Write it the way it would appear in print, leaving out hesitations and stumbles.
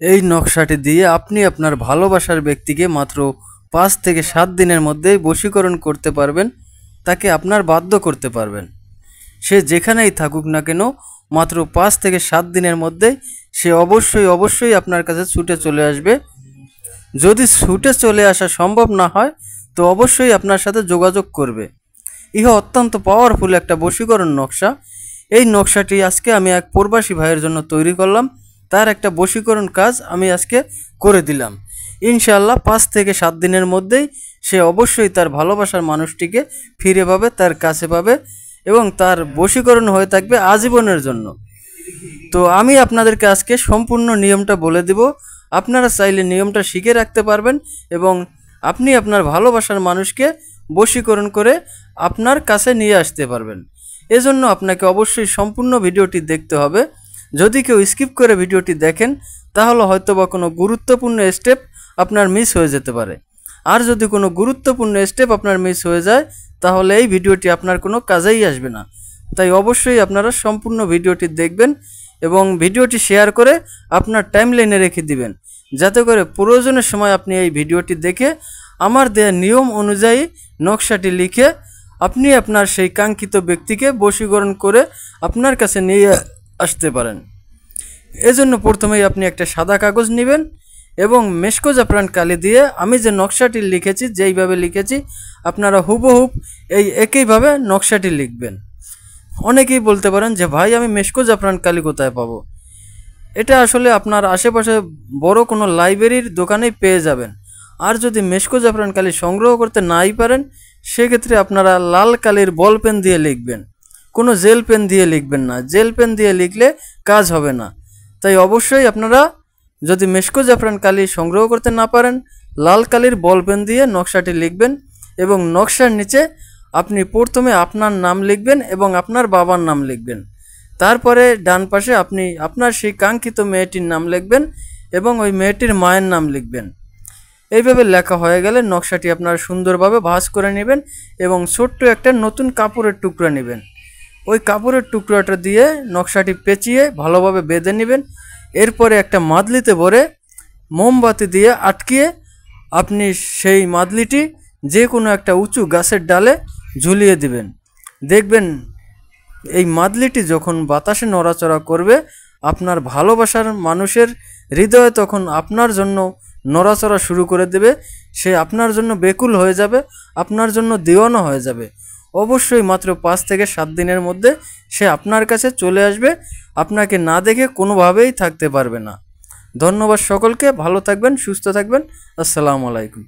এই নকশাটি দিয়ে আপনি আপনার ভালোবাসার ব্যক্তিকে মাত্র ৫ থেকে ৭ দিনের মধ্যেই বশীকরণ করতে পারবেন, তাকে আপনার বাধ্য করতে পারবেন। সে যেখানেই থাকুক না কেন মাত্র ৫ থেকে ৭ দিনের মধ্যেই সে অবশ্যই আপনার কাছে ছুটে চলে আসবে। যদি ছুটে চলে আসা সম্ভব না হয় তো অবশ্যই আপনার সাথে যোগাযোগ করবে। ইহা অত্যন্ত পাওয়ারফুল একটা বশীকরণ নকশা। এই নকশাটি আজকে আমি এক প্রবাসী ভাইয়ের জন্য তৈরি করলাম। তার একটা বশীকরণ কাজ আমি আজকে করে দিলাম। ইনশাআল্লাহ ৫ থেকে ৭ দিনের মধ্যেই সে অবশ্যই তার ভালোবাসার মানুষটিকে ফিরে পাবে, তার কাছে পাবে এবং তার বশীকরণ হয়ে থাকবে আজীবনের জন্য। তো আমি আপনাদেরকে আজকে সম্পূর্ণ নিয়মটা বলে দিব। আপনারা চাইলে নিয়মটা শিখে রাখতে পারবেন এবং আপনি আপনার ভালোবাসার মানুষকে বশীকরণ করে আপনার কাছে নিয়ে আসতে পারবেন। এজন্য আপনাকে অবশ্যই সম্পূর্ণ ভিডিওটি দেখতে হবে। যদি কেউ স্কিপ করে ভিডিওটি দেখেন তাহলে হয়তোবা কোনো গুরুত্বপূর্ণ স্টেপ আপনার মিস হয়ে যেতে পারে। আর যদি কোনো গুরুত্বপূর্ণ স্টেপ আপনার মিস হয়ে যায় তাহলে এই ভিডিওটি আপনার কোনো কাজেই আসবে না। তাই অবশ্যই আপনারা সম্পূর্ণ ভিডিওটি দেখবেন এবং ভিডিওটি শেয়ার করে আপনার টাইমলাইনে রেখে দিবেন, যাতে করে প্রয়োজনের সময় আপনি এই ভিডিওটি দেখে আমার দেয়া নিয়ম অনুযায়ী নকশাটি লিখে আপনি আপনার সেই কাঙ্ক্ষিত ব্যক্তিকে বশীকরণ করে আপনার কাছে নিয়ে আসতে পারেন। এজন্য প্রথমেই আপনি একটা সাদা কাগজ নেবেন এবং মেশকো জাফরান কালি দিয়ে আমি যে নকশাটি লিখেছি, যেইভাবে লিখেছি আপনারা হুবহুব এই একইভাবে নকশাটি লিখবেন। অনেকেই বলতে পারেন যে ভাই আমি মেশকো জাফরান কালি কোথায় পাবো? এটা আসলে আপনার আশেপাশে বড় কোনো লাইব্রেরির দোকানেই পেয়ে যাবেন। আর যদি মেশকো জাফরান কালি সংগ্রহ করতে নাই পারেন সেক্ষেত্রে আপনারা লাল কালির বল পেন দিয়ে লিখবেন, কোনো জেল পেন দিয়ে লিখবেন না। জেল পেন দিয়ে লিখলে কাজ হবে না। তাই অবশ্যই আপনারা যদি মেশকো জাফরান কালি সংগ্রহ করতে না পারেন লাল কালির বল পেন দিয়ে নকশাটি লিখবেন এবং নকশার নিচে আপনি প্রথমে আপনার নাম লিখবেন এবং আপনার বাবার নাম লিখবেন। তারপরে ডান পাশে আপনি আপনার সেই কাঙ্ক্ষিত মেয়েটির নাম লিখবেন এবং ওই মেয়েটির মায়ের নাম লিখবেন। এইভাবে লেখা হয়ে গেলে নকশাটি আপনারা সুন্দরভাবে ভাঁজ করে নেবেন এবং ছোট্ট একটা নতুন কাপড়ের টুকরা নেবেন। ওই কাপড়ের টুকরাটা দিয়ে নকশাটি পেঁচিয়ে ভালোভাবে বেঁধে নেবেন। এরপরে একটা মাদলিতে ভরে মোমবাতি দিয়ে আটকিয়ে আপনি সেই মাদলিটি যে কোনো একটা উঁচু গাছের ডালে ঝুলিয়ে দিবেন। দেখবেন এই মাদলিটি যখন বাতাসে নড়াচড়া করবে আপনার ভালোবাসার মানুষের হৃদয়ে তখন আপনার জন্য নড়াচড়া শুরু করে দেবে। সে আপনার জন্য বেকুল হয়ে যাবে, আপনার জন্য দিওয়ানা হয়ে যাবে। অবশ্যই মাত্র ৫ থেকে ৭ দিনের মধ্যে সে আপনার কাছে চলে আসবে, আপনাকে না দেখে কোনোভাবেই থাকতে পারবে না। ধন্যবাদ সকলকে, ভালো থাকবেন, সুস্থ থাকবেন। আসসালামু আলাইকুম।